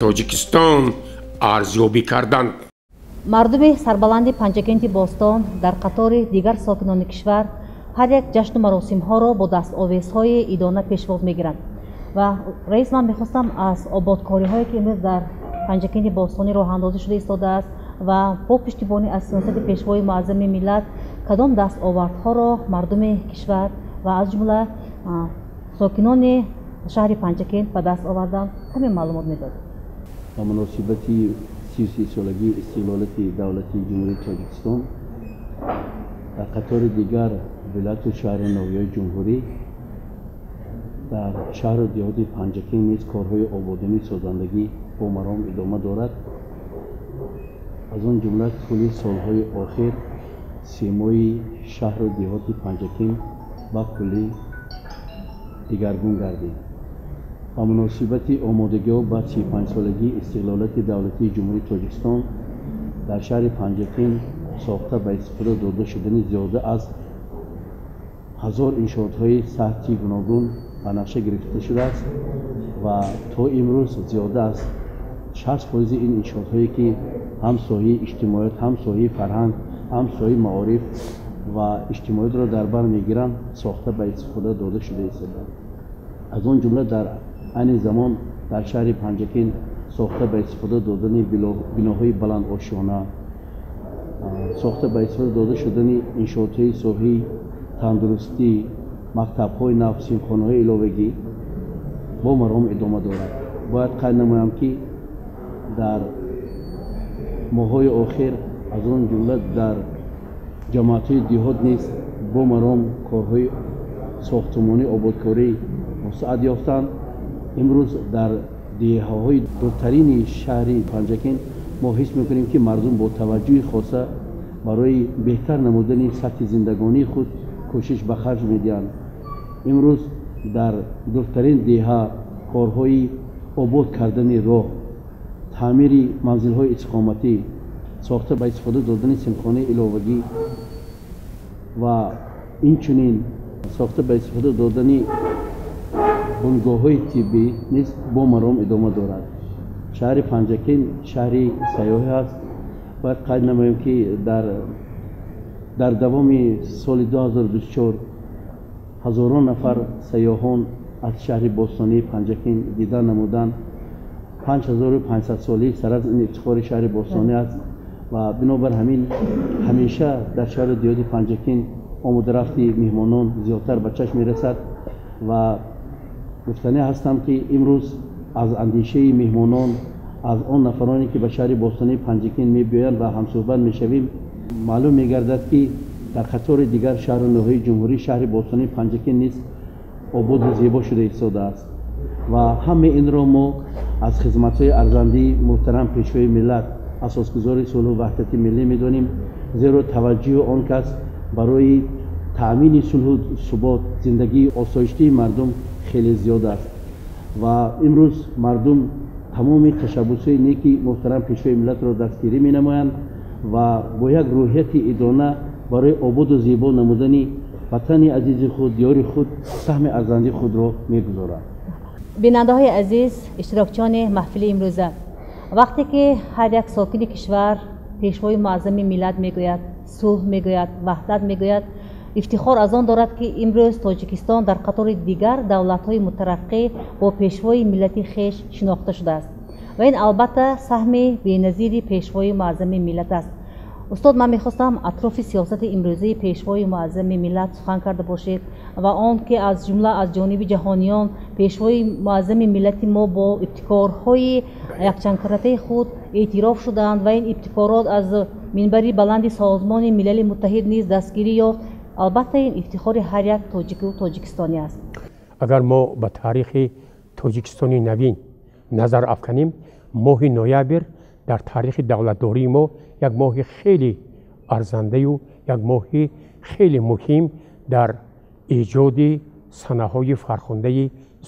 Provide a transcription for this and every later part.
тоҷикистон арзёбӣ карданд. мардуми сарбаланди панҷакенти бостон дар қатори дигар сокинони кишвар ҳар як ҷашну маросимҳоро бо дастовезҳои идона пешвоз мегиранд ва раис, ман мехостам аз ободкориҳое ки имрӯз дар панҷакенти бостони роҳандозӣ шуда истодааст ва бо пуштибонӣ аз сиёсати пешвои муаззами миллат кадом дастовардҳоро мардуми кишвар ва аз ҷумла сокинони шаҳри панҷакент ба даст оварданд, каме маълумот медодед. ба муносибати 33-солагии истиқлолияти давлати ҷумҳурии Тоҷикистон дар қатори дигар вилояту шаҳри навиёи ҷумҳурӣ дар шаҳру диҳоти Панҷакент низ корҳои ободонии созандагӣ бо маром идома дорад. аз он ҷумла тӯли солҳои охир симои шаҳру диҳоти Панҷакент ба куллӣ дигаргун гардид. ба муносибати омодагиҳо ба 35-солагии истиқлолияти давлатии ҷумҳурии Тоҷикистон дар шаҳри Панҷакент сохта ба истифода дода шудани зиёда аз 1000 иншоотҳои сатҳи гуногун ба нақша гирифта шудааст ва то имрӯз зиёда аз 60% ин иншоотҳое ки ҳам соҳаи иҷтимоият, ҳам соҳаи фарҳанг, ҳам соҳаи маориф ва иҷтимоиятро дар бар мегиранд, сохта ба истифода дода шуда истоданд. аз он ҷумла дар айни замон дар шаҳри Панҷакент сохта ба истифода додани биноҳои баландошона, сохта ба истифода дода шудани иншоотҳои соҳаи тандурустӣ, мактабҳои нав, симхонаҳои иловагӣ бо маром идома дорад. бояд қайд намоям ки дар моҳҳои охир аз он ҷумла дар ҷамоатҳои диҳот низ бо маром корҳои сохтмонӣ, ободкорӣ вусъат ёфтанд. имрӯз дар деҳаҳои дуртарини шаҳри Панҷакент мо ҳис мекунем ки мардум бо таваҷҷӯҳи хоса барои беҳтар намудани сатҳи зиндагонии худ кӯшиш ба харҷ медиҳанд. имрӯз дар дуртарин деҳа корҳои обод кардани роҳ, таъмири манзилҳои иstiqomatӣ, сохта ба истифода додани симхонаи иловагӣ ва инчунин сохта ба истифода додани бунгоҳҳои тиббӣ низ бо маром идома дорад. шаҳри Панҷакент шаҳри сайёҳӣ аст. бояд қайд намоем ки дар давоми соли 2024 ҳазорон нафар сайёҳон аз шаҳри бостонии Панҷакент дидан намуданд. 5500 солӣ сар аз ин ифтихори шаҳри бостонӣ аст ва бинобар ҳамин ҳамеша дар шаҳру диҳоти Панҷакент омодарафти меҳмонон зиёдтар ба чашм мерасад ва гуфтанӣ ҳастам ки имрӯз аз андешаи меҳмонон, аз он нафароне ки ба шаҳри бостонии Панҷакент мебиёянд ва ҳамсӯҳбат мешавем, маълум мегардад ки дар қатори дигар шаҳру навиёи ҷумҳурӣ шаҳри бостонии Панҷакент низ ободу зебо шуда истодааст ва ҳамаи инро мо аз хизматҳои арзандии муҳтарам пешвои миллат, асосгузори сулҳу ваҳдати миллӣ медонем, зеро таваҷҷӯҳи он кас барои таъмини сулҳу субот, зиндагии осоиштаи мардум хеле зиёд аст ва имрӯз мардум тамоми ташаббусҳои неки муҳтарам пешвои миллатро дастгирӣ менамоянд ва бо як рӯҳияти идона барои ободу зебо намудани ватани азизи худ, диёри худ саҳми арзанди худро мегузоранд. бинандаҳои азиз, иштирокчиёни маҳфили имрӯза, вақте ки ҳар як сокини кишвар пешвои муаззами миллат мегӯяд, сулҳ мегӯяд, ваҳдат мегӯяд, ифтихор аз он дорад ки имрӯз Тоҷикистон дар қатори дигар давлатҳои мутараққӣ бо пешвои миллати хеш шинохта шудааст ва ин албатта саҳми беназири пешвои муаззами миллат аст. устод, ман мехостам атрофи сиёсати имрӯзаи пешвои муаззами миллат сухан карда бошед ва он ки аз ҷумла аз ҷониби ҷаҳониён пешвои муаззами миллати мо бо ибтикорҳои якчандкаратаи худ эътироф шудаанд ва ин ибтикорот аз минбари баланди Созмони Милали Муттаҳид низ дастгирӣ ёфт. албатта ин ифтихори ҳар як тоҷику тоҷикистонӣ аст. агар мо ба таърихи тоҷикистони навин назар афканем, моҳи ноябр дар таърихи давлатдории мо як моҳи хеле арзандаю як моҳи хеле муҳим дар эҷоди санаҳои фархундаи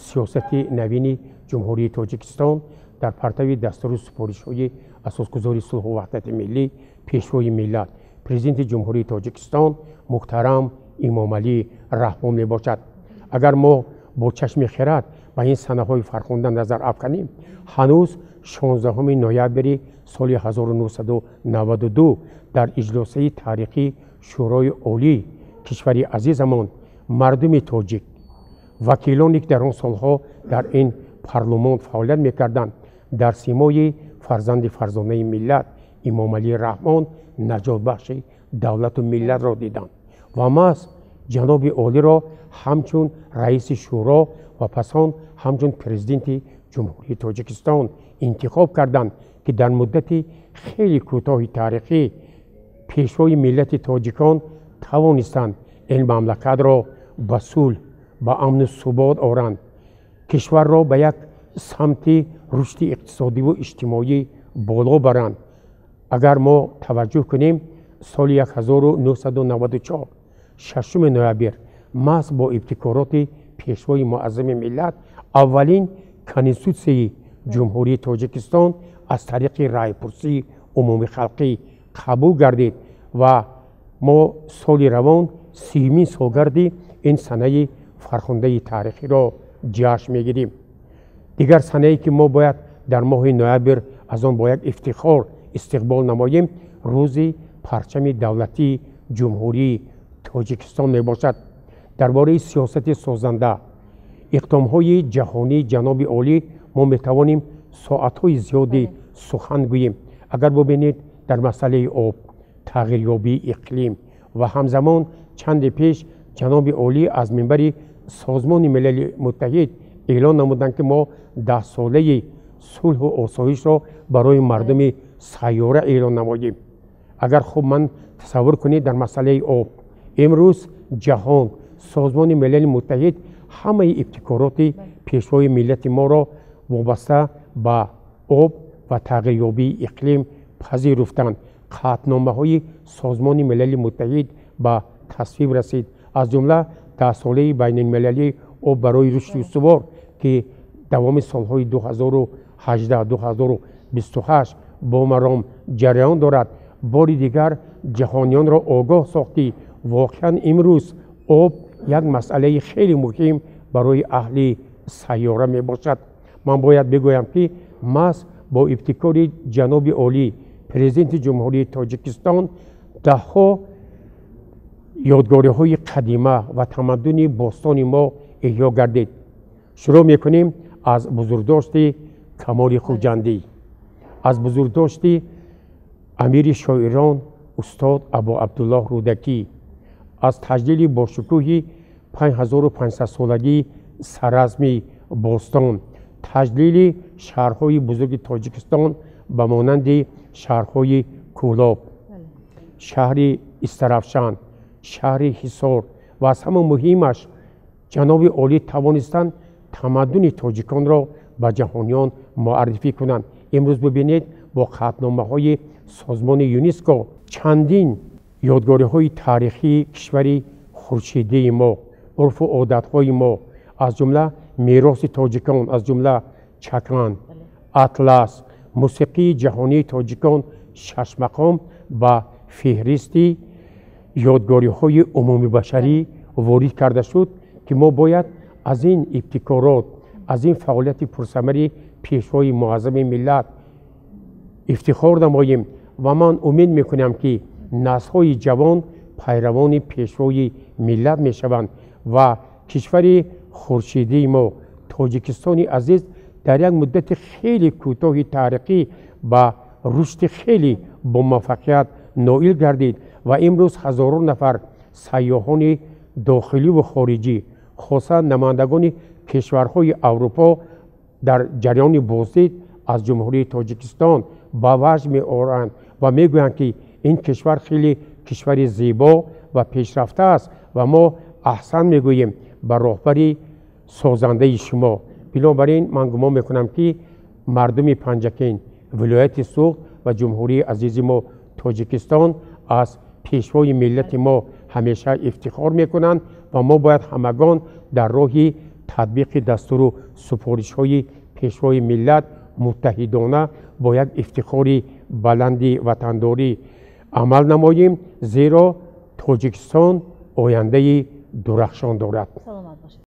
сиёсати навини ҷумҳурии Тоҷикистон дар партави дастуру супоришҳои асосгузори сулҳу ваҳдати миллӣ, пешвои миллат, президенти ҷумҳурии Тоҷикистон муҳтарам Имомалӣ Раҳмон мебошад. агар мо бо чашми хирад به این سنه‌های فرخنده نظر افکنیم، هنوز 16 نوامبر سال 1992 در اجلاسه تاریخی شورای عالی کشور عزیزمان مردم تاجیک وکیلانی که در آن سالها در این پارلمان فعالیت میکردند در سیمای فرزانه ملت امام علی رحمان نجات بخش دولت و ملت را دیدند و ما جناب عالی را همچون رئیس شورا و پس آن همچون پرزیدنت جمهوری تاجیکستان انتخاب کردند که در مدت خیلی کوتاه تاریخی پیشوای ملت تاجیکان توانستند این مملکت را به صلح با امن و ثبات آورند، کشور را به یک سمت رشد اقتصادی و اجتماعی بالا برند. اگر ما توجه کنیم سال 1994 6 نوامبر محض با ابتکارات پیشوای معظم ملت اولین کنستیتوسیون جمهوری تاجیکستان از طریق رایپرسی عمومی خلقی قبول گردید و ما سال روان 30مین سالگرد این سنه فرخنده تاریخی را جشن میگیریم. دیگر سنه‌ای که ما باید در ماه نوامبر از آن با یک افتخار استقبال نماییم روز پرچم دولتی جمهوری تاجیکستان می باشد. درباره سیاست سازنده اقدام‌های جهانی جناب عالی ما می توانیم ساعت‌های زیادی سخن گوییم. اگر ببینید در مسئله آب، تغییریابی اقلیم و همزمان چند پیش جناب عالی از منبر سازمان ملل متحد اعلان نمودند که ما 10 ساله صلح و آسایش را برای مردم سیاره اعلان نماییم. اگر خوب من تصور کنید در مسئله آب امروز جهان سازمان ملل متحد همه ابتکارات پیشوای ملت ما را وابسته به آب و تغییریابی اقلیم پذیرفتند. قطعنامه‌های سازمان ملل متحد به تصویب رسید، از جمله 10 ساله بین المللی آب برای رشد استوار که دوام سالهای 2018-2028 با مرام جریان دارد. باری دیگر جهانیان را آگاه ساختی واقعا امروز آب یک مسئله خیلی مهم برای اهل سیاره می باشد. من باید بگویم که محض با ابتکار جناب عالی پرزیدنت جمهوری تاجیکستان دهها یادگاری‌های قدیمه و تمدن باستان ما احیا گردید. شروع می‌کنیم از بزرگداشت کمال خوجندی، از بزرگداشت امیر شاعران استاد ابو عبدالله رودکی، از تجلیل باشکوه 5500 سالگی سرزم باستان، تجلیل شهرهای بزرگ تاجیکستان به مانند شهرهای کولاب، شهر استرافشان، شهر حصار و از همه مهمش جناب عالی توانستند تمدن تاجیکان را به جهانیان معرفی کنند. امروز ببینید با قطعنامه‌های سازمان یونسکو چندین یادگاری‌های تاریخی کشور خورشیدی ما، عرف و عادت‌های ما، از جمله میراث تاجیکان، از جمله چکان، اطلس، موسیقی جهانی تاجیکان 6 مقام با فهرستی یادگاری‌های عمومی بشری وارد کرده شد که ما باید از این ابتکارات، از این فعالیت پرثمر پیشوای معظم ملت افتخار نماییم و من امید میکنم که نسل‌های جوان پیروان پیشوای ملت میشوند و کشور خورشیدی ما تاجیکستان عزیز در یک مدت خیلی کوتاه تاریخی با رشد خیلی با موفقیت نائل گردید و امروز هزاران نفر سیاحان داخلی و خارجی خاصا نمایندگان کشورهای اروپا در جریان بازدید از جمهوری تاجیکستان با وجه می آورند و می گویند که این کشور خیلی کشور زیبا و پیشرفته است و ما احسن می گوییم به راهبری سازنده شما. بنابراین من گمان می کنم که مردم پنجکین، ولایت سوخت و جمهوری عزیز ما تاجیکستان از پیشوای ملت ما همیشه افتخار می کنند و ما باید همگان در راه تطبیق دستور و سفارش‌های پیشوای ملت متحدانه با یک افتخار بلند وطنداری عمل نماییم، زیرا تاجیکستان آینده درخشان دارد. سلامت باشید.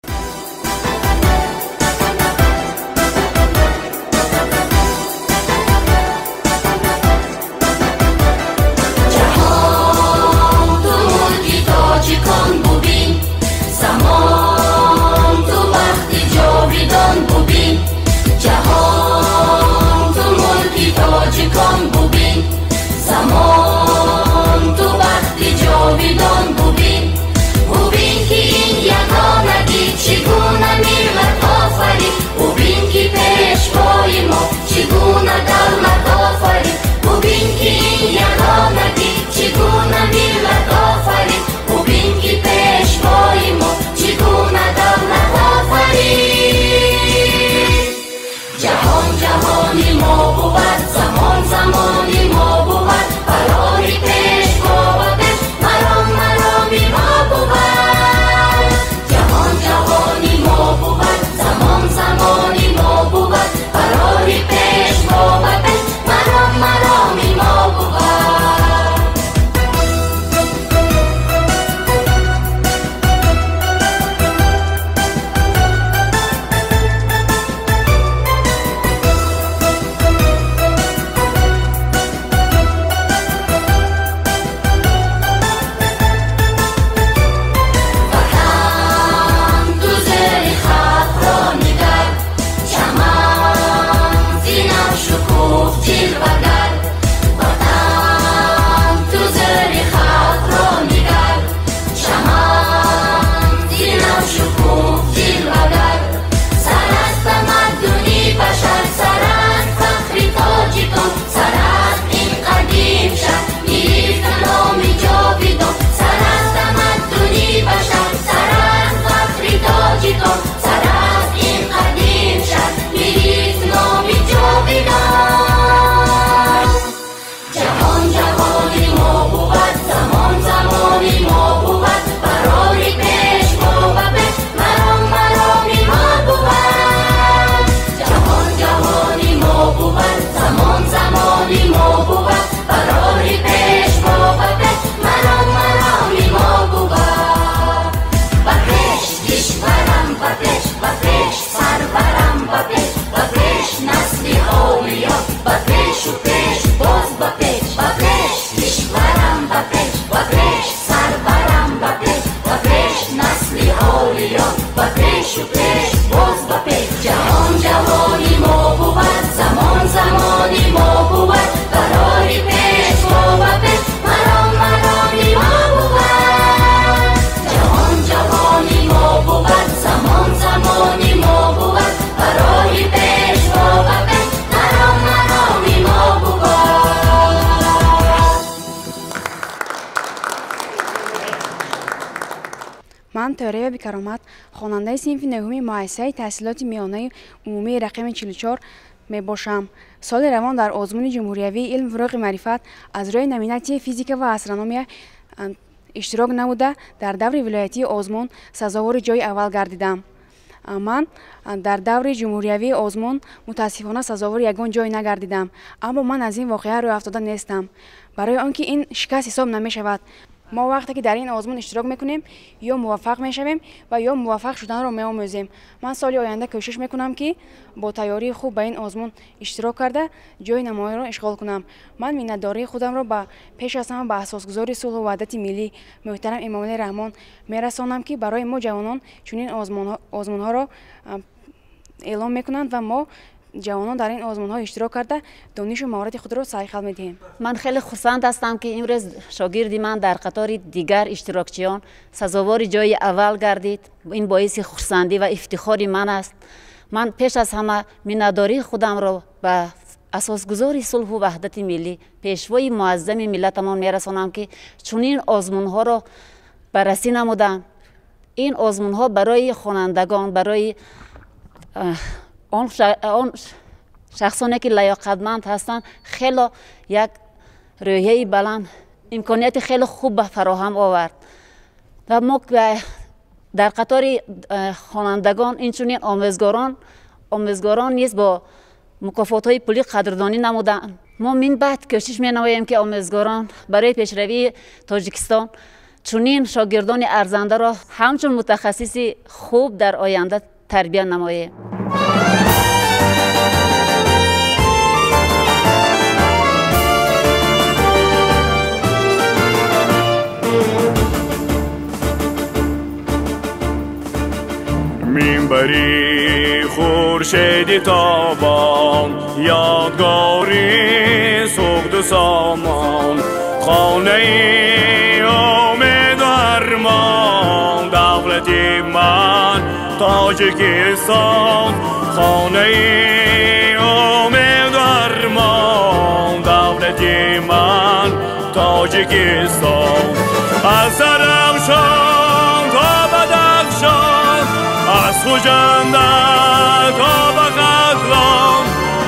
من طاهره بیکرامت خواننده صنف نهم مؤسسه تحصیلات میانه عمومی رقم 44 می باشم. سال روان در آزمون جمهوری علم فروغ معرفت از روی نامیناتی فیزیک و استرونومی اشتراک نموده در دور ولایتی آزمون سزاوار جای اول گردیدم. من در دور جمهوری آزمون متاسفانه سزاوار یگان جای نگردیدم، اما من از این واقعه روی افتاده نیستم، برای آنکه این شکست حساب نمی شود. ما وقتی که در این آزمون اشتراک میکنیم یا موفق میشویم و یا موفق شدن را میآموزیم. من سال آینده کوشش میکنم که با تیاری خوب به این آزمون اشتراک کرده جای نمایی را اشغال کنم. من مینداری خودم را به پیش از همه به اساسگذار صلح و وحدت ملی محترم امامعلی رحمان میرسانم که برای ما جوانان چنین آزمون ها را اعلام میکنند و ما جوانان در این آزمون ها اشتراک کرده دانش و مهارت خود را سعی میدهیم. من خیلی خرسند هستم که امروز شاگردی من در قطار دیگر اشتراکچیان سزاوار جای اول گردید. این باعث خرسندی و افتخار من است. من پیش از همه مینداری خودم را به اساسگذار صلح و وحدت ملی پیشوای معظم ملتمان میرسانم که چنین آزمون ها را بررسی نمودند. این آزمون ها برای خوانندگان، برای آن شخصانی که لیاقتمند هستند خیلی یک روحیه بلند، امکانیت خیلی خوب فراهم آورد و ما در قطار خوانندگان اینچنین آموزگاران نیز با مکافات های پولی قدردانی نمودند. ما من بعد کوشش می نماییم که آموزگاران برای پیشروی تاجیکستان چنین شاگردان ارزنده را همچون متخصصی خوب در آینده تربیت نماییم. منبری خورشید تابان یادگاری سوخت سامان خانه امید و ارمان دولت من تاجیکستان خانه امید و ارمان دولت من تاجیکستان از درخشان تا بدخشان از خوجنده تا به قتلان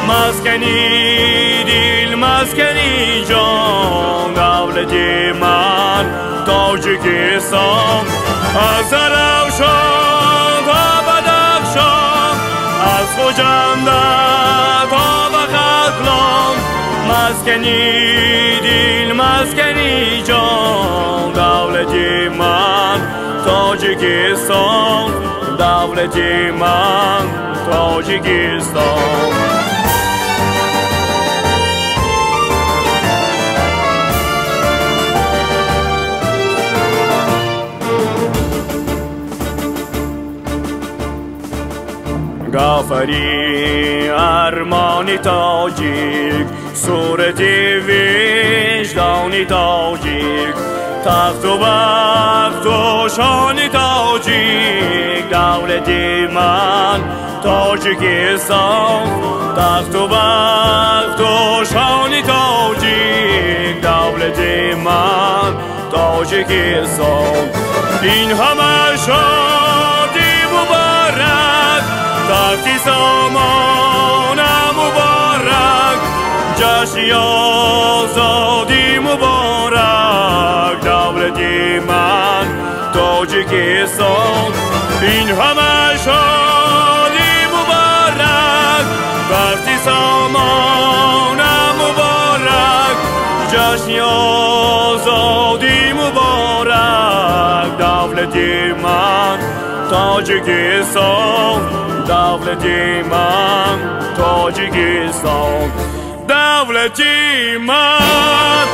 مسکنی دل مسکنی جان دولت من تاجیکستان از درخشان تا بدخشان از خوجنده تا به قتلان مسکنی دل مسکنی جان دولت من تاجیکستان دولت من تاجیکستان گافری ارمان تاجیک صورت وجدان تاجیک تخت و بخت و شان تاجیک دولت من تاجیکستان تخت و بخت و شان تاجیک دولت من تاجیکستان این همه شادی مبارک تختی سامان مبارک جشن آزادی مبارک دولت من تاجیکستان این همه شادی مبارک تختی سامان مبارک جشن آزادی مبارک دولت من تاجیکستان دولت من تاجیکستان دولت من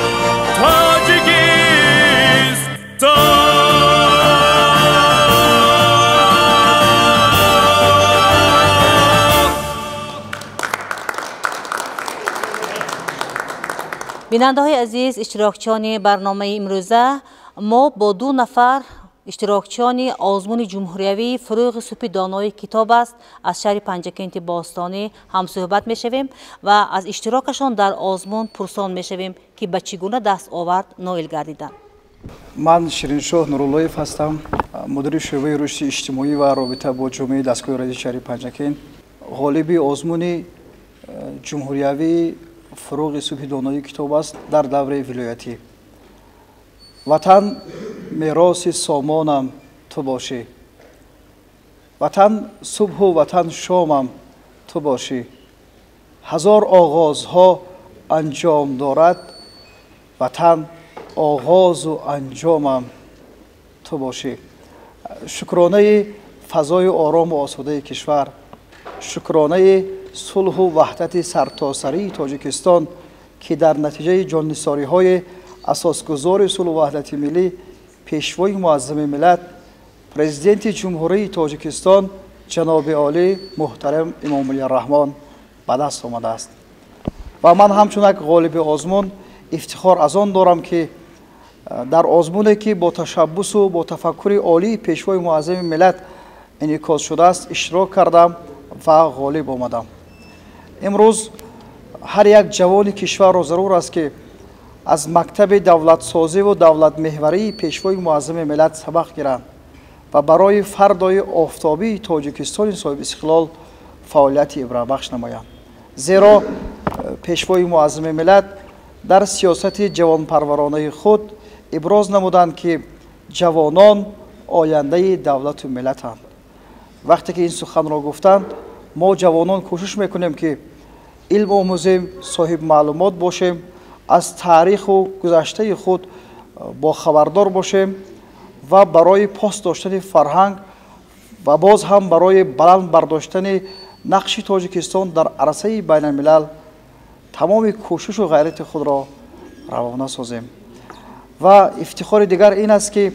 بیننده های عزیز، اشتراکچیان برنامه امروزه ما با 2 نفر اشتراکچیان آزمون جمهوریوی فروغ سوپی دانای کتاب است از شهر پنجکنت باستانی هم صحبت می شویم و از اشتراکشان در آزمون پرسان می شویم که به چگونه دست آورد نایل گردیدند. من شیرینشاه نوراللهیف هستم. مدیر شعبه رشد اجتماعی و رابطه با جامعه دستگاه رادیو شهری پنجکین، غالب آزمون جمهوریوی فروغ صبح دانایی کتاب است در دوره ولایتی. وطن میراث سامانم تو باشی، وطن صبح و وطن شامم تو باشی، هزار آغازها انجام دارد، وطن آغاز و انجامم تو باشی. شکرانه فضای آرام و آسوده کشور، شکرانه صلح و وحدت سرتاسری تاجیکستان که در نتیجه جان‌نثاری های اساسگذار صلح و وحدت ملی پیشوای معظم ملت پرزیدنت جمهوری تاجیکستان جناب عالی محترم امام علی الرحمن به دست آمده است. و من همچون غالب آزمون افتخار از آن دارم که در آزمونی که با تشبث و با تفکر عالی پیشوای معظم ملت انعکاس شده است اشتراک کردم و غالب آمدم. امروز هر یک جوان کشور را ضرور است که از مکتب دولت سازی و دولت محوری پیشوای معظم ملت سبق گیرند و برای فردای آفتابی تاجیکستان صاحب استقلال فعالیت عبرت بخش نمایند. زیرا پیشوای معظم ملت در سیاست جوانپرورانه خود ابراز نمودند که جوانان آینده دولت و ملتند. وقتی که این سخن را گفتند ما جوانان کوشش میکنیم که علم آموزیم، صاحب معلومات باشیم، از تاریخ و گذشته خود با خبردار باشیم و برای پاس داشتن فرهنگ و باز هم برای بلند برداشتن نقش تاجیکستان در عرصه بین الملل تمام کوشش و غیرت خود را روانه سازیم. و افتخار دیگر این است که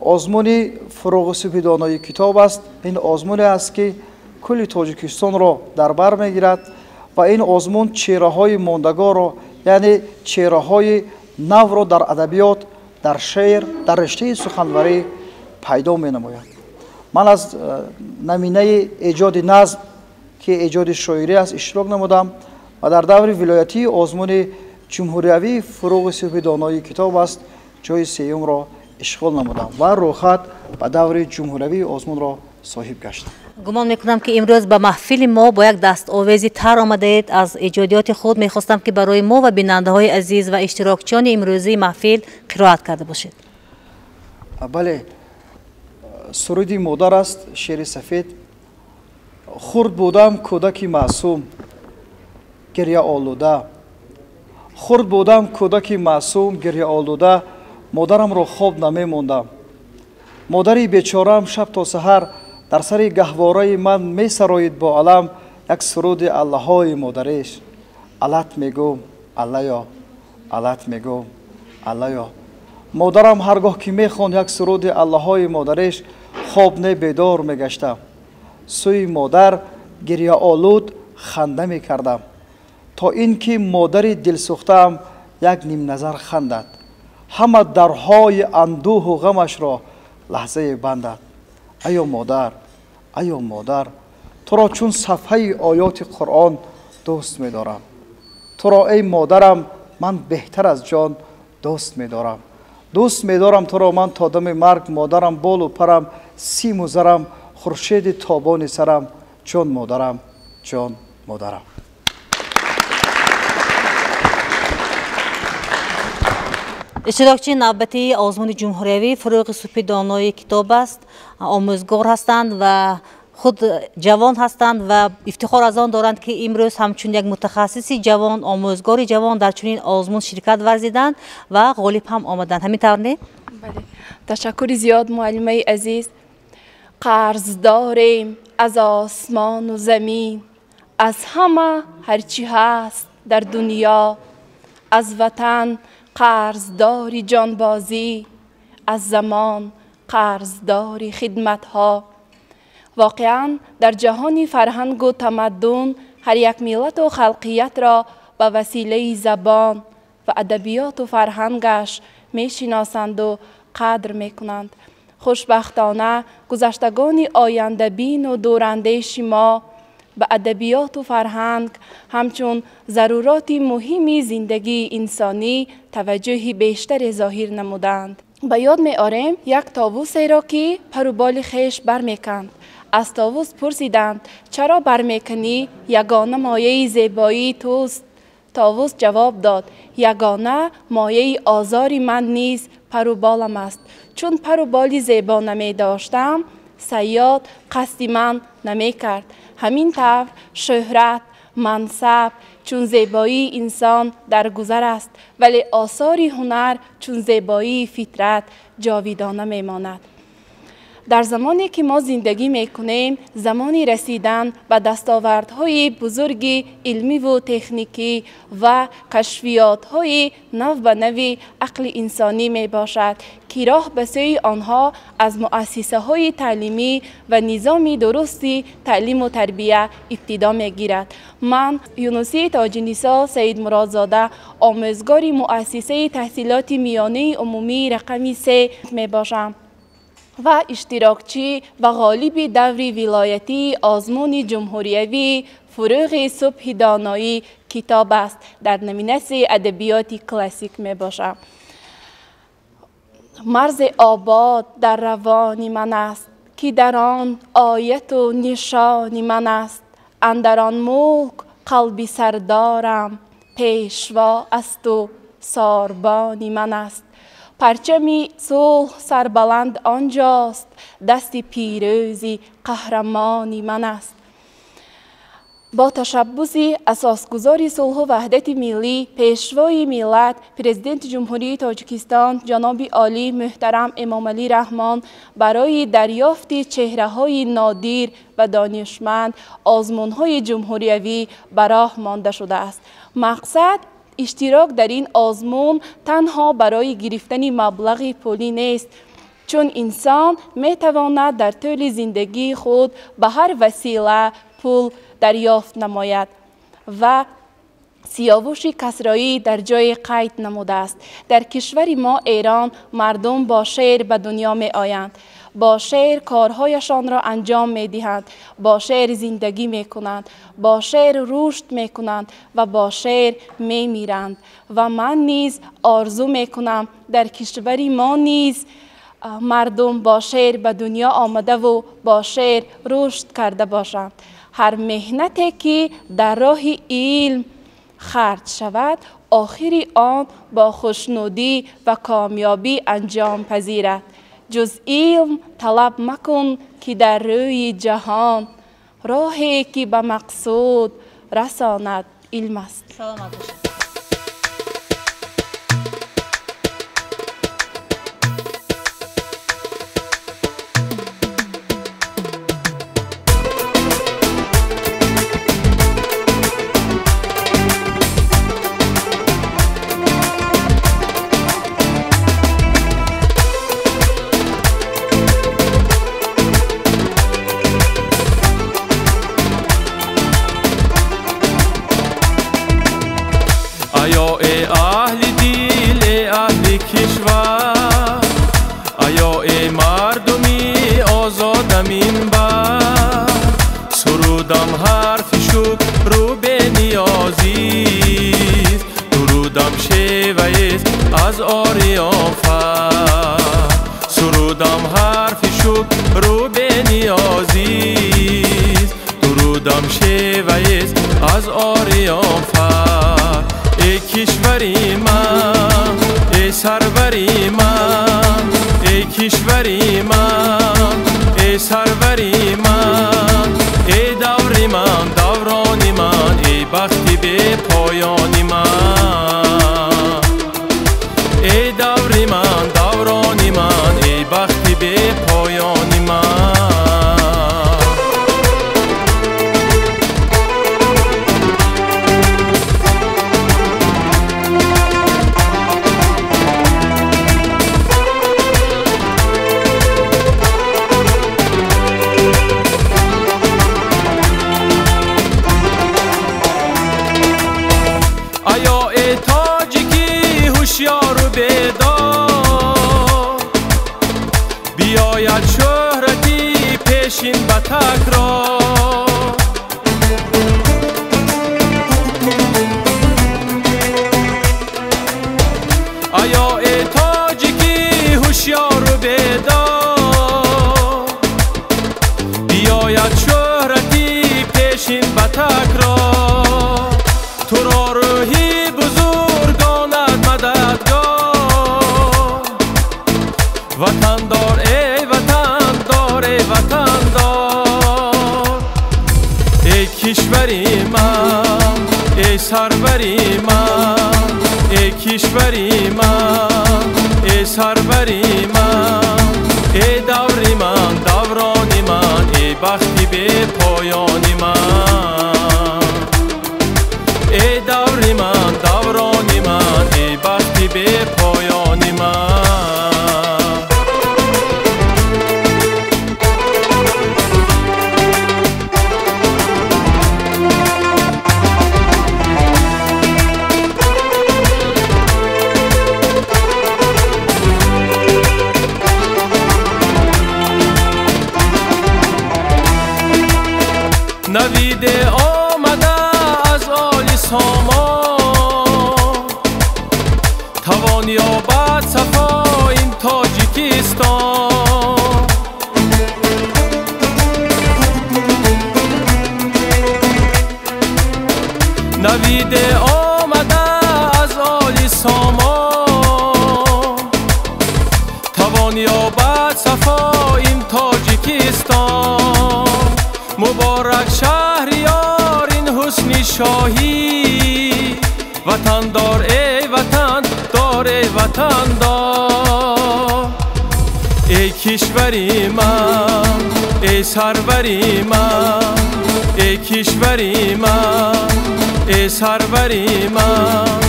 آزمون فروغ صبح دانایی کتاب است. این آزمون است که کل تاجیکستان را در بر میگیرد و این آزمون چهره های ماندگار را یعنی چهره های نو را در ادبیات، در شعر، در رشته سخنوری پیدا می نماید. من از نمینه ایجاد نظم که ایجاد شاعری است اشتراک نمودم و در دور ولایتی آزمون جمهوریوی فروغ صبح دانایی کتاب است جای سیوم را اشغال نمودم و روخت به دور جمهوریوی آزمون را صاحب گشتم. گمان میکنم که امروز به محفل ما با یک دست آویزی تر آمده اید از ایجادیات خود. میخواستم که برای ما و بیننده های عزیز و اشتراکچیان امروزی محفل قرائت کرده باشید. بله، سرودی مادر است، شعر سفید. خرد بودم کودکی معصوم گریه آلوده، خرد بودم کودکی معصوم گریه آلوده، مادرم را خواب نمیماندم. مادری بیچاره‌ام شب تا سحر در سر گهواره من می سراید با علم یک سرود الله‌های مادریش. علت میگم الله، علت میگم الله. مادرم هرگاه که میخواند یک سرود الله‌های مادریش خواب نه بیدار میگشتم. سوی مادر گریه آلود خنده میکردم تا اینکه مادری دلسوخته‌ام یک نیم نظر خندد، همه درهای اندوه و غمش را لحظه بندد. ایا مادر، ایا مادر، تو را چون صفحه آیات قرآن دوست می‌دارم. تو را ای مادرم من بهتر از جان دوست می‌دارم. دوست می‌دارم تو را من تا دم مرگ. مادرم بال و پرم، سیم و زرم، خورشید تابان سرم. جان مادرم، جان مادرم. اشتراکچی نوبتی آزمون جمهوریوی فروغ صبح دانایی کتاب است. آموزگار هستند و خود جوان هستند و افتخار از آن دارند که امروز همچون یک متخصصی جوان، آموزگاری جوان در چنین آزمون شرکت ورزیدند و غالب هم آمدند. همین طور نه؟ بله، تشکر زیاد معلمه عزیز. قرض داریم از آسمان و زمین، از همه هرچی هست در دنیا. از وطن قرضداری جانبازی، از زمان قرضداری خدمتها. واقعا در جهان فرهنگ و تمدن هر یک ملت و خلقیت را به وسیله زبان و ادبیات و فرهنگش میشناسند و قدر میکنند. خوشبختانه گذشتگان آینده بین و دوراندیش ما به ادبیات و فرهنگ همچون ضرورات مهمی زندگی انسانی توجه بیشتر ظاهر نمودند. به یاد می آریم یک طاووسی را که پر و بال خویش برمیکند. از طاووس پرسیدند چرا برمیکنی؟ یگانه مایه زیبایی توست. طاووس جواب داد یگانه مایه آزاری من نیز پر و بالم است. چون پر و بالی زیبا نمی داشتم صیاد قصد من نمی کرد. همین طور شهرت، منصب چون زیبایی انسان در گذر است، ولی آثار هنر چون زیبایی فطرت جاویدانه می ماند. در زمانی که ما زندگی می کنیم زمانی رسیدن به دستاوردهای بزرگ علمی و تکنیکی و کشفیات‌های نو به نوی عقل انسانی می باشد که راه به سوی آنها از مؤسسه‌های تعلیمی و نظام درستی تعلیم و تربیت ابتدا می گیرد. من یونسی تاج‌نسا سید مرادزاده آموزگار مؤسسه تحصیلات میانه عمومی رقم 3 می باشم و اشتراکچی و غالب دوری ولایتی آزمون جمهوریوی فروغ صبح دانایی کتاب است. در نمینه ادبیات کلاسیک می باشم. مرز آباد در روان من است که در آن آیت و نشان من است. اندر آن ملک قلبی سردارم پیشوا است و ساربان من است. پرچمی صلح سربلند آنجاست، دست پیروزی قهرمانی من است. با تشبث اساسگذار صلح و وحدت ملی پیشوای ملت پرزیدنت جمهوری تاجیکستان جناب عالی محترم امام علی رحمان برای دریافت چهره‌های نادر و دانشمند آزمون‌های جمهوریوی به راه مانده شده است. مقصد اشتراک در این آزمون تنها برای گرفتن مبلغ پولی نیست، چون انسان می تواند در طول زندگی خود به هر وسیله پول دریافت نماید و سیاوش کسرایی در جای قید نموده است. در کشور ما ایران مردم با شعر به دنیا می آیند، با شعر کارهایشان را انجام می دهند، با شعر زندگی می کنند، با شعر رشد می کنند و با شعر می میرند. و من نیز آرزو می کنم در کشور ما نیز مردم با شعر به دنیا آمده و با شعر رشد کرده باشند. هر مهنتی که در راه علم خرج شود آخری آن با خوشنودی و کامیابی انجام پذیرد. جز علم طلب مکن که در روی جهان راهی که به مقصود رساند علم است. سلامت باشید. از آریان فر سرودم حرف شکر رو به نیازیست، درودم شیوهیست از آریان فر. ای کشوری من، ای سروری من، ای کشوری من، ای سروری من، ای دوری من، دورانی من، ای بختی به پایانی من، ای دوری من، دورانی من، ای بختی به پایانی من. آیا ای تاجیکی هوشیار و بیدار، بیاید شهرتی پیشین به تکرار. آیا ای تاجیکی سروری من ای کشوری من ای سروری من ای دوری من دورانی من ای بختی به پایانی من ای دوری من دورانی من ای بختی به پایانی من نوید آمده از آل ساما توان یابد صفا این تاجیکستان نوید آمده از آل ساما توان یابد صفا این تاجیکستان مبارک شهریار این حسن شاهی وطن دار ای وطن دار ای وطن دار ای کشوری من ای سروری من ای کشوری من ای سروری من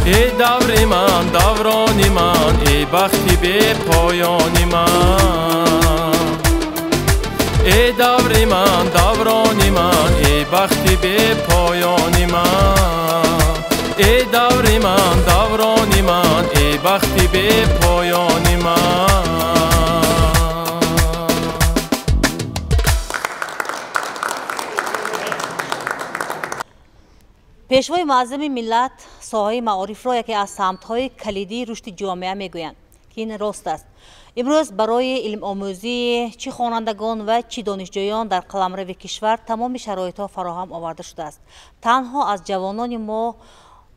ای دوری من دورانی من ای بختی به پایانی من ای دوری من دورانی من ای بختی به پایانی من ای دوری من دورانی من ای بختی به پایانی من پیشوای معظم ملت ساحه معارف را یکی از سمت‌های کلیدی رشد جامعه میگویند که این راست است. امروز برای علم آموزی چه خوانندگان و چه دانشجویان در قلمرو کشور تمام شرایط‌ها فراهم آورده شده است. تنها از جوانان ما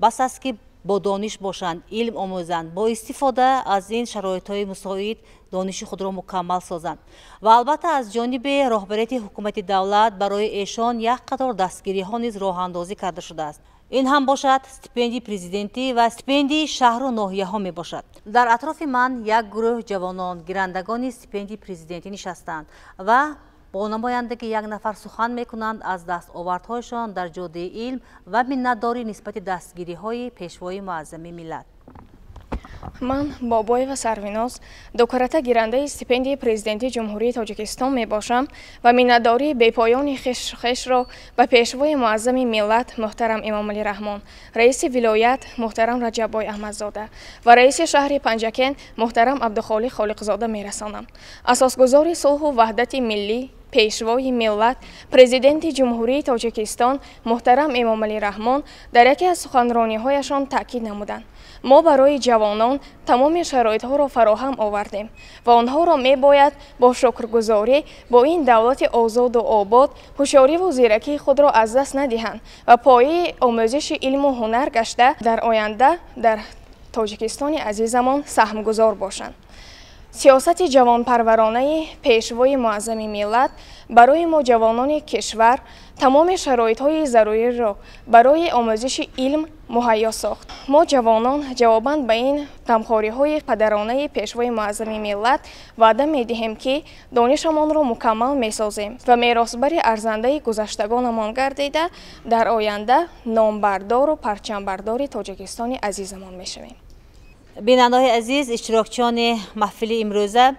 بس است که با دانش باشند، علم آموزند، با استفاده از این شرایط‌های مساعد دانش خود را مکمل سازند و البته از جانب رهبریت حکومت دولت برای ایشان یک قطار دستگیری‌ها نیز راه اندازی کرده شده است. این هم باشد استیپندی پرزیدنتی و استیپندی شهر و ناحیه ها می باشد. در اطراف من یک گروه جوانان گیرندگان استیپندی پرزیدنتی نشستند و با نمایندگی یک نفر سخن می کنند از دستاوردهایشان در جاده علم و منتداری نسبت دستگیری های پیشوای معظم ملت. من بابایeva سرویناز دکورتا گیرنده استیپندی پرزیدنتی جمهوری تاجیکستان می باشم و منتداری بی‌پایان خش را به پیشوای معظم ملت محترم امام علی رحمان، رئیس ولایت محترم رجب‌بای احمدزاده و رئیس شهر پنجکن محترم عبدالخالق خالقزاده می رسانم. اساسگزار صلح و وحدت ملی پیشوای ملت پرزیدنت جمهوری تاجیکستان محترم امام علی رحمان در یکی از سخنرانی‌هایشان تاکید نمودند ما برای جوانان تمام شرایط‌ها را فراهم آوردیم و آنها را می‌باید با شکرگزاری با این دولت آزاد و آباد هوشیاری و زیرکی خود را از دست ندهند و پایه آموزش علم و هنر گشته در آینده در تاجیکستان عزیزمان سهمگزار باشند. سیاست جوانپرورانه پیشوای معظم ملت برای ما جوانان کشور تمام شرایط‌های ضروری را برای آموزش علم مهیا ساخت. ما جوانان جواباً به این غمخواری‌های پدرانه پیشوای معظم ملت وعده می‌دهیم که دانشمان را مکمل می‌سازیم و میراثبر ارزنده گذشتگانمان گردیده در آینده نامبردار و پرچمبردار تاجیکستان عزیزمان می‌شویم. بیننده‌های عزیز، اشتراکچیان محفل امروزه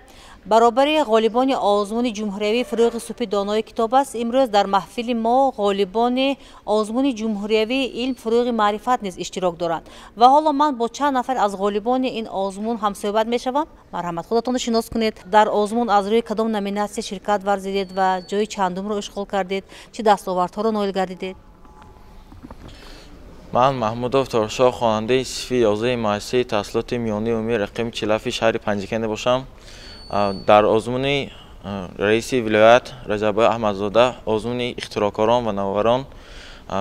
برابر غالبان آزمون جمهوریوی فروغ صبح دانای کتاب است. امروز در محفل ما غالبان آزمون جمهوریوی علم فروغ معرفت نیز اشتراک دارند و حالا من با چند نفر از غالبان این آزمون هم صحبت میشوم. مرحمت، خودتان شناس کنید. در آزمون از روی کدام نامیناسیون شرکت ورزیدید و جای چندم را اشغال کردید؟ چه دستاوردها را نایل گردیدید؟ من محمودов تارشاه خواننده صفی 11 مؤسسه تحصیلات میانی عمومی رقم 47 شهر پنجکن باشم. در آزمون رئیس ولایت رجب‌بای احمدزاده آزمون اختراعکاران و نوآوران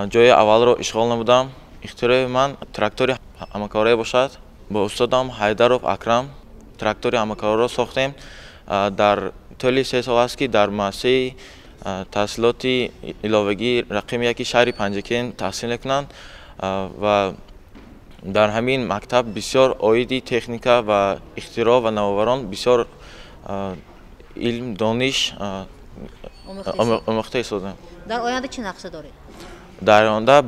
جای اول را اشغال نمودم. اختراع من تراکتور همکاری باشد. با استادم حیدرов اکرم تراکتور همکاری را ساختیم. در طول 3 سال است که در مؤسسه تحصیلات علاوگی رقم 1 شهر پنجکن تحصیل می‌کنند. و در همین مکتب بسیار عایدی تکنیکا و اختراع و نوآوران بسیار علم دانش آموخته شدند. در آینده چه نقشه دارید؟ در آینده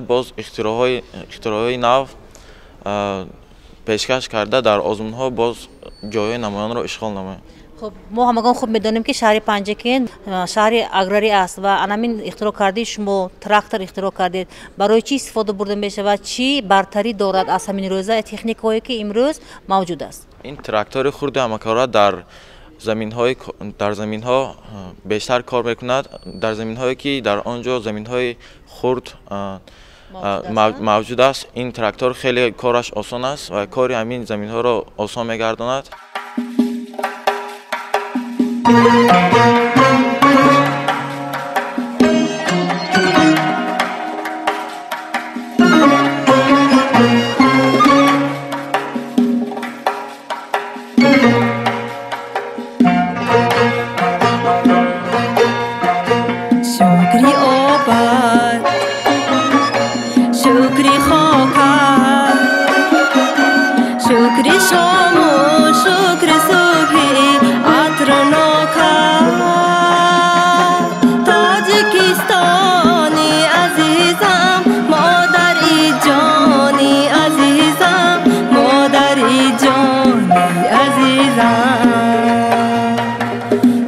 باز اختراعهای نو پیشکش کرده در آزمون‌ها باز جای نمایان را اشغال نماید. خب ما همگان خوب میدانیم که شهر پنجکین شهر اگراری است و همین اختراع کردید، شما تراکتور اختراع کردید. برای چی استفاده برده میشه و چی برتری دارد از همین روزه تکنیکایی که امروز موجود است؟ این تراکتور خرد همکارا در زمین‌ها بیشتر کار میکند. در زمین‌هایی که در آنجا زمین‌های خرد موجود است، این تراکتور خیلی کارش آسان است و کار همین زمین‌ها را آسان میگرداند. شکری آباد، شکری خاکر، شکری شام و شکری صبحی عطر ناکر. تاجیکستانی عزیزم، مادری جانی عزیزم، مادری جانی عزیزم.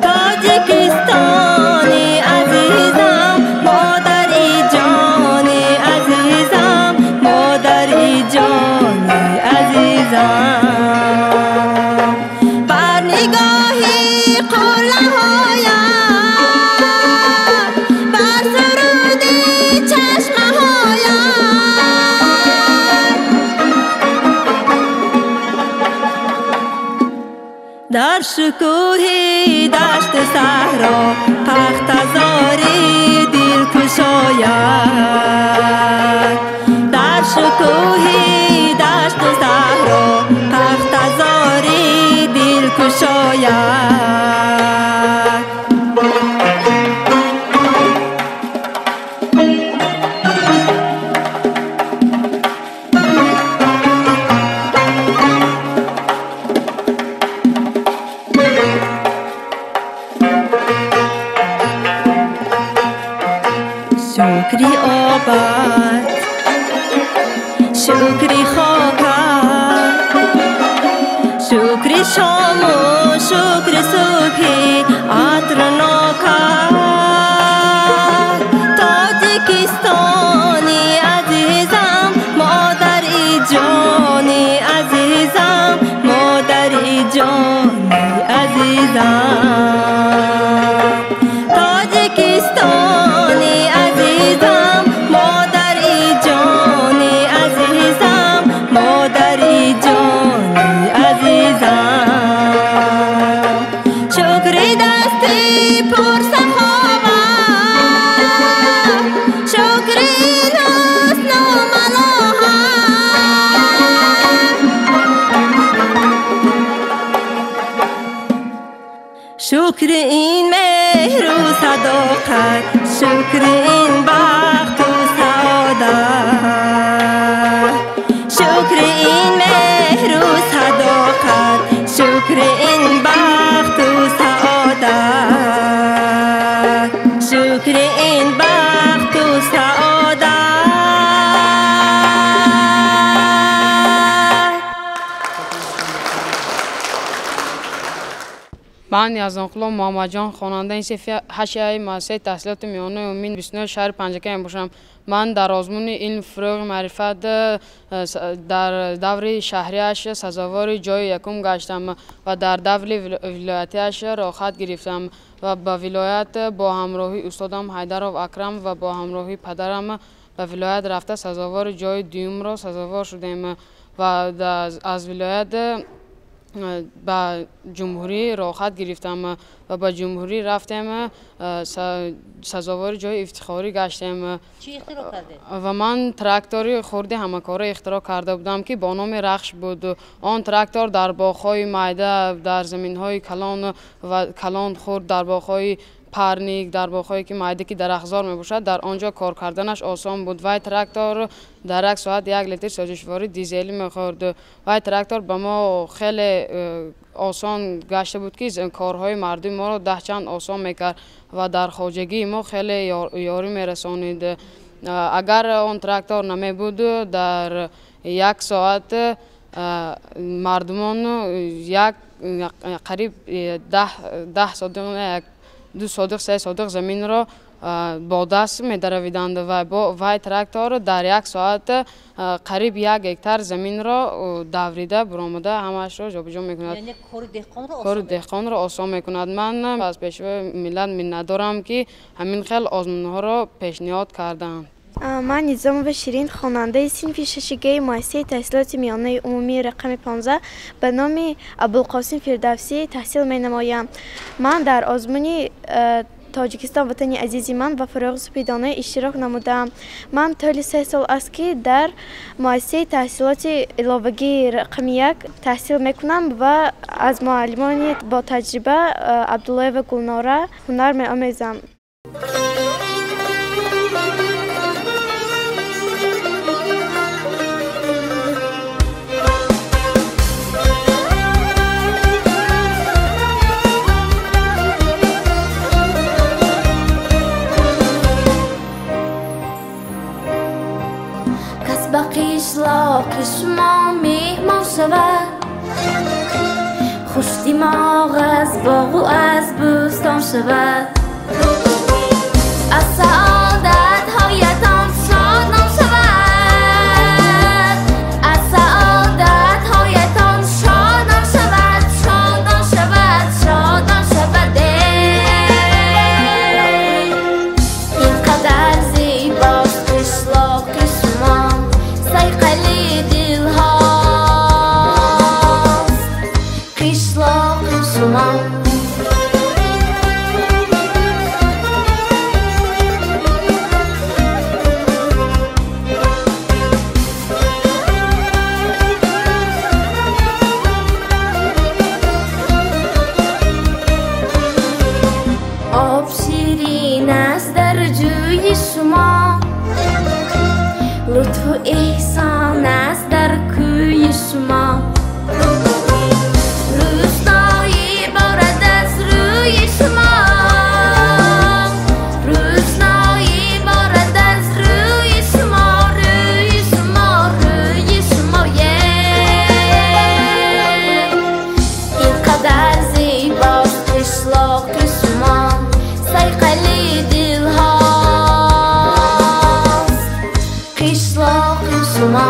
تاجیکستانی عزیزم، مادری جانی عزیزم، مادری جانی عزیزم. بر نگاهی قله‌هایم، بر سرودی چشمهایم، در شکوهی دشت صحرا پختزاری دل کشاید. در شکوهی دشت صحرا پختزاری دل کشاید. شکری آباد، شکری خاکر، شکری شام و شکری صبحی عطر ناکر. تاجیکستانی عزیزم، مادری جانی عزیزم، مادری جانی عزیزم. تاجیکستانی عزیزم، مادری جانی عزیزم، مادری جانی عزیزم. شکری دستی پر سخاوت، شکری حسن و ملاحت، شکر این مهر و صداقت، شکر این بخت و سعادت. شکر این مهر و صداقت، شکر این بخت و سعادت، شکر این بخت و سعادت. من یزدانقلا محمد جان، خواننده صف 8 مؤسسه تحصیلات میانه امید 29 شهر پنجکین باشم. من در آزمون علم فروغ معرفت در دور شهریش سزاوار جای یکم گشتم و در دور ولایتیش راحت گرفتم و به ولایت با همراهی استادم حیدرآب اکرم و با همراهی پدرم به ولایت رفته سزاوار جای دوم را سزاوار شدیم و از ولایت به جمهوری راحت گرفتم و به جمهوری رفتم سزاوار جای افتخاری گشتم. چی اختراع کردید؟ و من تراکتوری خرد همکاره اختراع کرده بودم که با نام رخش بود. آن تراکتور در باغ‌های میده، در زمین‌های کلان و کلان خرد، در باغ‌های پرنیک در باغ‌هایی که معده که درختزار میباشد در آنجا کار کردنش آسان بود. وای تراکتور در یک ساعت 1 لیتر سوزشواری دیزلی میخورد. وای تراکتور به ما خیلی آسان گشته بود که کارهای مردم ما رو ده چند آسان میکرد و در خواجگی ما خیلی یاری میرسانید. اگر آن تراکتور نمی بود در 1 ساعت مردمان یک قریب 10 صادق 2 صادق 3 صادق زمین را با دست می درویدند و با وای تراکتور در 1 ساعت قریب 1 هکتار زمین را دوریده برآمده همش را جابجا میکند. یعنی کار دهقان را آسان میکند. من از پیشوا ملت منت دارم که همین خیلی آزمون ها را پیشنهاد کردند. من نظام شیرین خواننده صنف ششگی مؤسسه تحصیلات میانه عمومی رقم 15 به نام ابوالقاسم فردوسی تحصیل می نمایم. من در آزمون تاجیکستان وطن عزیز من و فروغ سپیدانه اشتراک نمودم. من طول 3 سال است که در مؤسسه تحصیلات علاوگی رقم 1 تحصیل میکنم و از معلمان با تجربه عبدالله و گلناره هنر می آموزم. قشلاق شما مهمان شود خوش دماغ از باغ و از بوستان شود از سعادت هایتان شادمان شود از سعادت هایتان شادمان شود شادمان شود شادمان شود اینقدر زیباست قشلاق شما سیقلی دل هاست قشلاق شما آب شیرین است در جوی شما لطف و احسان است در کوی شما روشنایی بارد از روی شما روشنایی بارد از روی شما روی شما روی شما اینقدر زیباست قشلاق شما سیقلی دل هاست قشلاق شما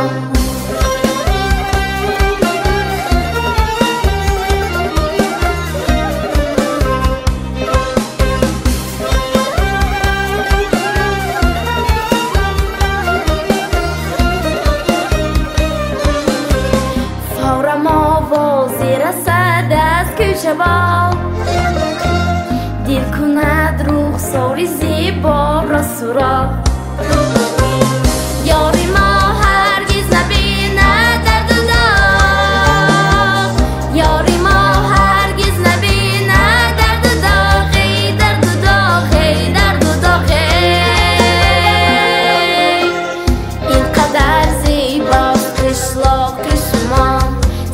فورم آوازی رسد از کوچه با دل کند رخساری زیبا را سراغ یاری ما هرگز نبیند درد و داغ یاری ما هرگز نبیند درد و داغی درد و داغی درد و داغی اینقدر زیباست قشلاق شما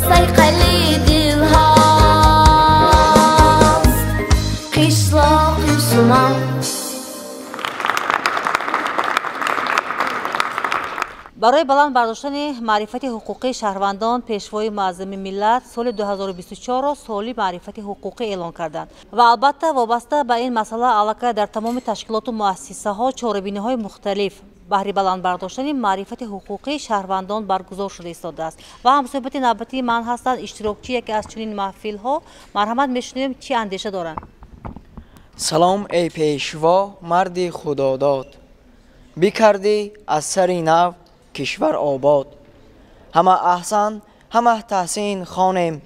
سیقلی دل هاست قشلاق شما. برای بلند برداشتن معرفت حقوقی شهروندان پیشوای معظم ملت سال 2024 را سالی معرفت حقوقی اعلان کردند و البته وابسته به این مسئله علاقه در تمام تشکیلات و مؤسسه ها چاره‌بینی های مختلف بهر بلند برداشتن معرفت حقوقی شهروندان برگزار شده ایستاده است و همصحبت نوبتی من هستند اشتراکچی یکی از چنین محفل ها. مرحمت میشنویم چی اندیشه دارند. سلام ای پیشوا مرد خداداد بکردی از سر نو کشور آباد همه احسن همه تحسین خانم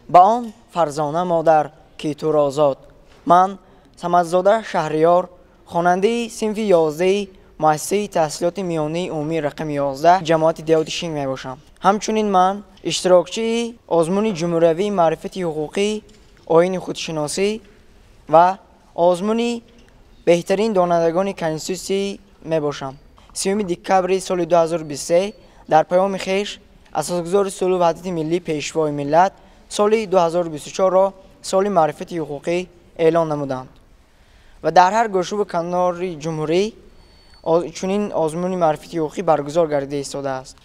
با آن فرزانه مادر که تو را زاد. من صمدزاده شهریار خواننده صنف 11 مؤسسه تحصیلات میانه عمومی رقم 11 جماعت دیوت شینگ می باشم. همچنین من اشتراکچی آزمون جمهوری معرفت حقوقی آیین خودشناسی و آزمون بهترین دانندگان کنستیتوسی می باشم. 30 دکتبر سال 2023 در پیام خویش اساسگزار صلح و وحدت ملی پیشوای ملت سال 2024 را سال معرفت حقوقی اعلان نمودند و در هر گوشه و کنار جمهوری چنین آزمون معرفت حقوقی برگزار گردیده ایستاده است.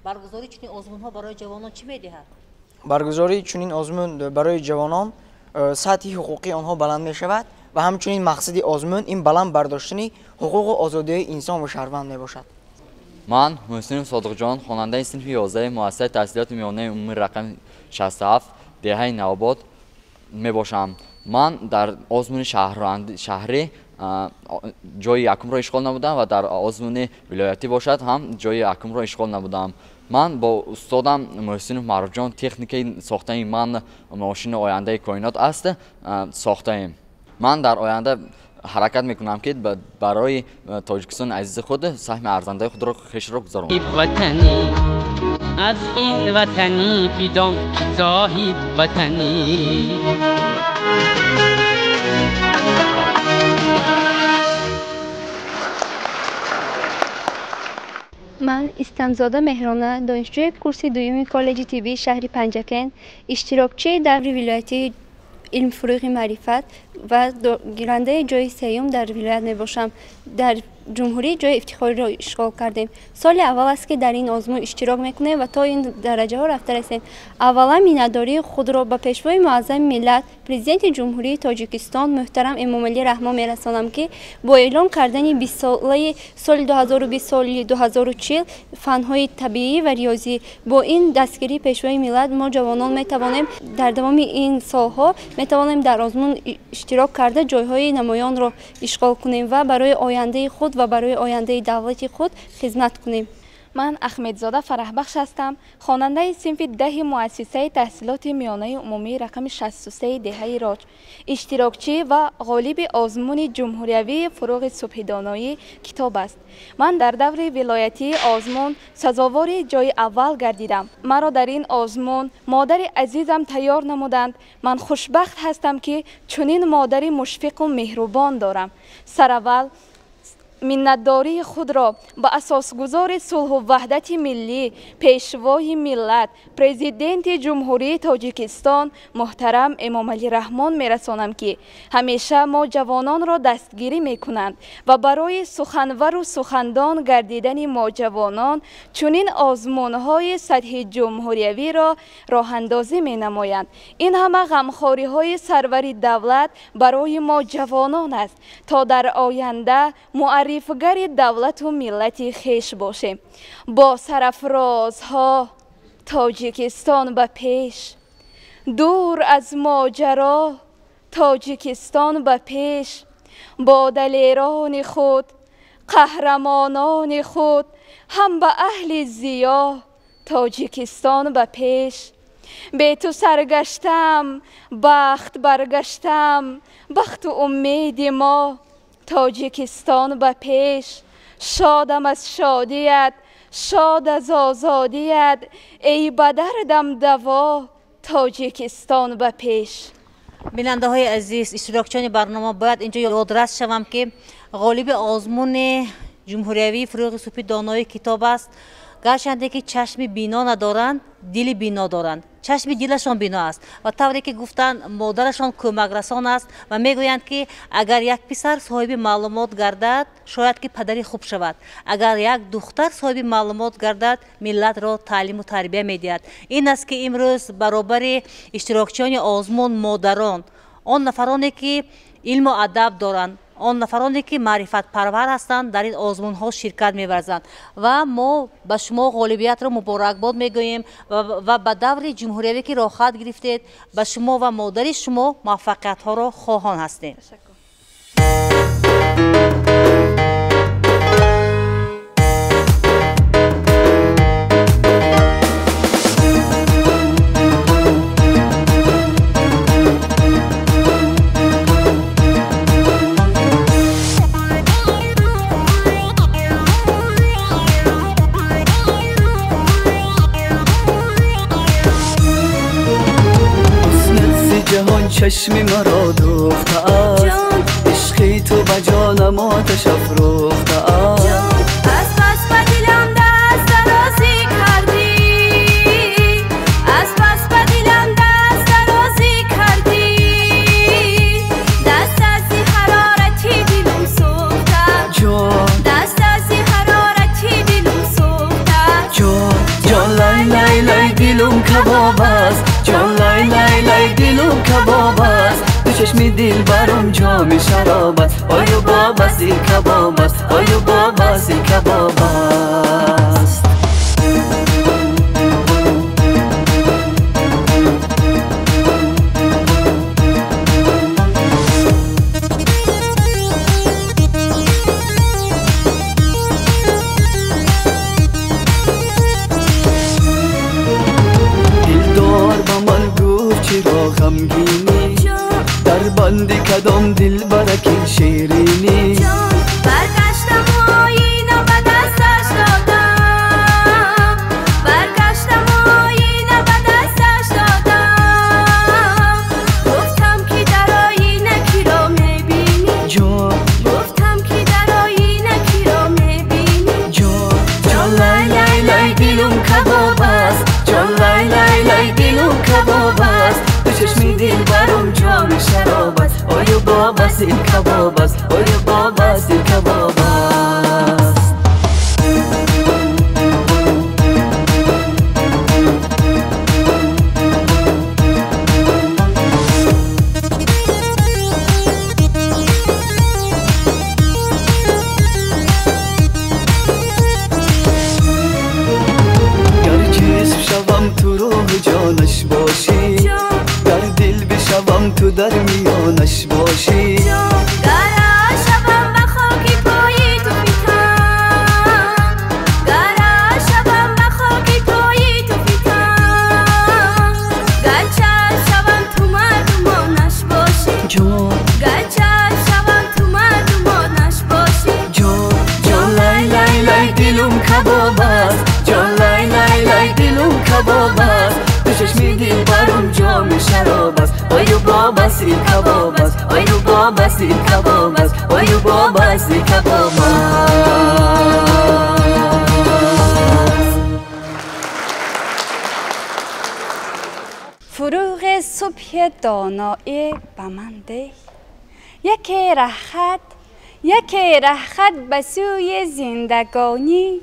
برگزاری چنین آزمون ها برای جوانان چی می‌دهد؟ برگزاری چنین آزمون برای جوانان سطح حقوقی آنها بلند می شود و همچنین مقصد آزمون این بلند برداشتن حقوق و آزادی انسان و شهروند می باشد. من محسن صادقجان خواننده صنف 11 مؤسسه تحصیلات میانه عمومی رقم 67 دهه نوآباد می باشم. من در آزمون شهری جای یکم را اشغال نمودم و در آزمون ولایتی باشد هم جای یکم را اشغال نمودم. من با استادم محسن معروفجان تکنیک ساخته من ماشین آینده کائنات است ساخته ایم. من در آینده حرکت میکنم که برای تاجیکستان عزیز خود سهم ارزنده خود را خیش را گذارم. وطنی از این وطنی بدان صاحب وطنی. من استمزاده مهرانه دانشجوی کورس دوم کالج طبی شهر پنجکن اشتراکچی دور ولایتی علم فروغ معرفت و گیرنده جای سیوم در ولایت می باشم. در جمهوری جای افتخاری را اشغال کردیم. سال اول است که در این آزمون اشتراک میکنیم و تا این درجه ها رفته رسیم. اولا میناداری خود را به پیشوای معظم ملت پرزیدنت جمهوری تاجیکستان محترم امامعلی رحمان میرسانم که با اعلام کردن 20 ساله سال 2020 سال 2040 فنهای طبیعی و ریاضی با این دستگیری پیشوای ملت ما جوانان میتوانیم در دوام این سالها میتوانیم در آزمون اشتراک کرده جایهای نمایان را اشغال کنیم و برای آینده خود و برای آینده دولت خود خدمت کنیم. من احمدزاده فرحبخش هستم، خواننده صنف 10 مؤسسه تحصیلات میانه عمومی رقم 63 دهه راج، اشتراکچی و غالب آزمون جمهوریوی فروغ صبح دانایی کتاب است. من در دور ولایتی آزمون سزاوار جای اول گردیدم. مرا در این آزمون مادر عزیزم تیار نمودند. من خوشبخت هستم که چنین مادر مشفق و مهربان دارم. سراول منتداری خود را به اساسگزار صلح و وحدت ملی پیشوای ملت پرزیدنت جمهوری تاجیکستان محترم امامعلی رحمان میرسانم که همیشه ما جوانان را دستگیری میکنند و برای سخنور و سخندان گردیدن ما جوانان چنین آزمونهای سطح جمهوریوی را راه اندازی می نمایند. این همه غمخواری های سرور دولت برای ما جوانان است تا در آینده معرفگر دولت و ملت خیش باشیم. با سرافرازها تاجیکستان به پیش، دور از ماجرا تاجیکستان به پیش، با دلیران خود قهرمانان خود هم به اهل ضیا تاجیکستان به پیش. به تو سرگشتم بخت برگشتم بخت و امید ما تاجیکستان به پیش. شادم از شادیت شاد از آزادیت ای به دردم دوا تاجیکستان به پیش. بیننده های عزیز، اشتراکچیان برنامه باید اینجا یادرس شوم که غالب آزمون جمهوریوی فروغ صبح دانایی کتاب است. گرچند که چشم بینا ندارند دل بینا دارند. چشم دلشان بینا است و طوری که گفتند مادرشان کمک رسان است و میگویند که اگر یک پسر صاحب معلومات گردد شاید که پدری خوب شود، اگر یک دختر صاحب معلومات گردد ملت را تعلیم و تربیه میدهد. این است که امروز برابر اشتراکچیان آزمون مادران، آن نفرانی که علم و ادب دارند، آن نفرانی که معرفت پرور هستند در این آزمون ها شرکت می‌ورزند و ما به شما غالبیت را مبارکباد میگوییم و به دور جمهوریوی که راه خط گرفتید به شما و مادر شما موفقیت ها را خواهان هستیم. چشمی مرا دوخته است عشقی تو به جانم آتش افروخته است از پس به دلم دست درازی کردی از پس به دلم دست درازی کردی دست از حرارتی دلم سوخته دست از حرارتی دلم سوخته جان لای لای لای دلم کباب است جان لای لای لای دلم کباب است تو چشمی دل برم جام شراب است آیو بابا سی کباب است آیو بابا سی کباب است چرا غمگینی در بند کدام دل برکی شیرینی برگشتم و آینه به دستش دادم برگشتم و آینه به دستش دادم گفتم که در آینه کی را میبینی گفتم که در آینه کی را میبینی جان لای لای لای دلم کباب است جان لای لای لای دلم کباب است تو چشمی دل برم جام شراب است آیو بابا سی کباب است آیو بابا سی کباب است گر جسم شوم تو روح جانش باشی در دل بشوم تو در میانش باشی گره شوم به خاکی پایی تو فیتم گره شوم به خاکی پایی تو فیتم گرچه شوم تو مردمانش باشی گرچه شوم تو مردمانش باشی جان لای لای لای دلم کباب است جان لای لای لای دلم کباب است تو چشمی دل برم جام شراب است آیو بابا سی کباب است آیو بابا سی کباب است آیو بابا سی کباب است فروغ صبح دانایی به من ده یکی رهخط به سوی زندگانی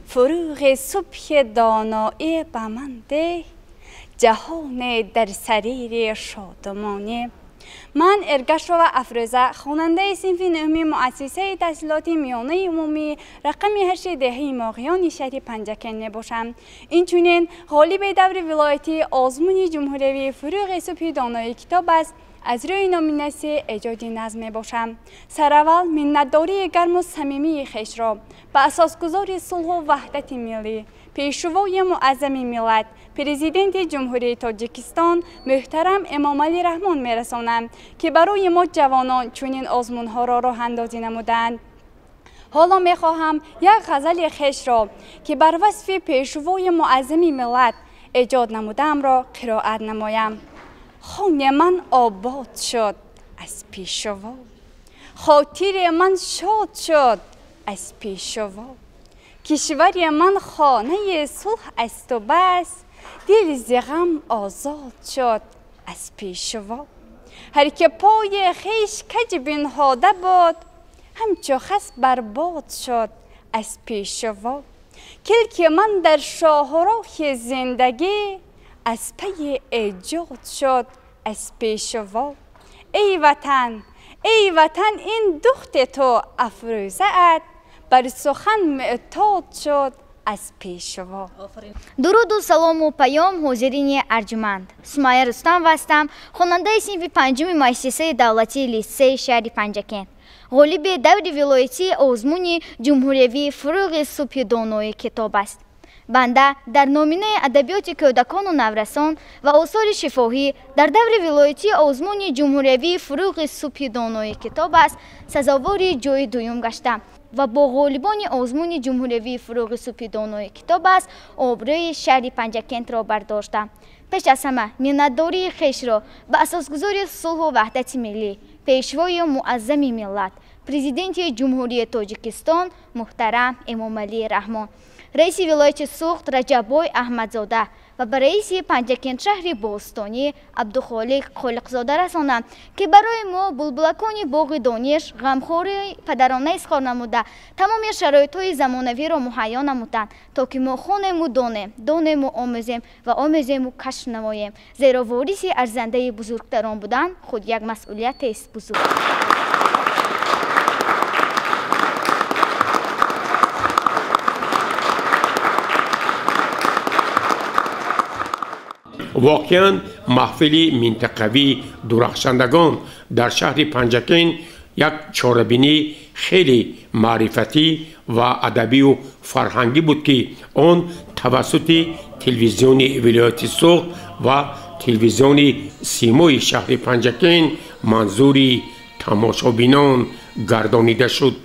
فروغ صبح دانایی به من ده جهان در سریر شادمانی. من ارگشرو افروزه خواننده صنف نهمی مؤسسه تحصیلات میانه عمومی رقم 8 دهه ماغیان شهر پنجکن باشم. اینچنین غالب دور ولایتی آزمون جمهوری فروغ صبح دانایی کتاب است. از روی نامینسی ایجاد نظم باشم. سراول منتداری گرم و صمیمی خویش را به اساسگذار صلح و وحدت ملی پیشروای معظم ملت پرزیدنت جمهوری تاجیکستان محترم امام علی رحمان میرسانم که برای ما جوانان چنین آزمونها را راه اندازی نمودند. حالا میخواهم یک غزل خویش را که بر وصف پیشروای معظم ملت ایجاد نمودم را قرائت نمایم. خانه من آباد شد از پیشوا، خاطر من شاد شد از پیشوا، کشور من خانه صلح است و بس، دل ز غم آزاد شد از پیشوا. هر که پای خویش کج بنهاده بود، همچو خس برباد شد از پیشوا. کلک من در شاهراه زندگی، از پی ایجاد شد از پیشوا. ای وطن این دخت تو افروزه ات، بر سخن معتاد شد از پیشوا. درود و سلام و پیام حاضرین ارجمند. سمیه رستم هستم، خواننده صنف پنجم مؤسسه دولتی لیسه شهر پنجکن. غالب دور ولایتی آزمون جمهوری فروغ صبح دانایی کتاب است. بنده در نامینه ادبیات کودکان و نورسان و آثار شفاهی در دور ولایتی آزمون جمهوری فروغ صبح دانایی کتاب است سزاوار جای دوم گشتم. و با غالبان آزمون جمهوری فروغ صبح دانای کتاب است آبروی شهر پنجکент را برداشتم. پیش از همه منتداری خویش را به اساسگذاری صلح و وحدت ملی پیشوای معظم ملت پرزیدنت جمهوری تاجیکستان محترم امامعلی رحمان، رئیس ولایت سوخت رجبای احمدزاده و به رئیس پنجکент شهر باستانی عبدالخالق خالقزاده رسانم که برای ما بلبلکان باغ دانش غمخواری پدرانه اظهار نموده تمام شرایط‌های زمانوی را مهیا نمودند تا که ما خونم و دانیم و آموزیم و آموزیم و کشف نماییم، زیرا وارث ارزنده بزرگتران بودن خود یک مسئولیت است بزرگ. واقعا محفل منطقوی درخشندگان در شهر پنجکent یک چاره‌بینی خیلی معرفتی و ادبی و فرهنگی بود که آن توسط تلویزیون ولایت سوخت و تلویزیون سیمای شهر پنجکent منظور تماشابینان گردانیده شد.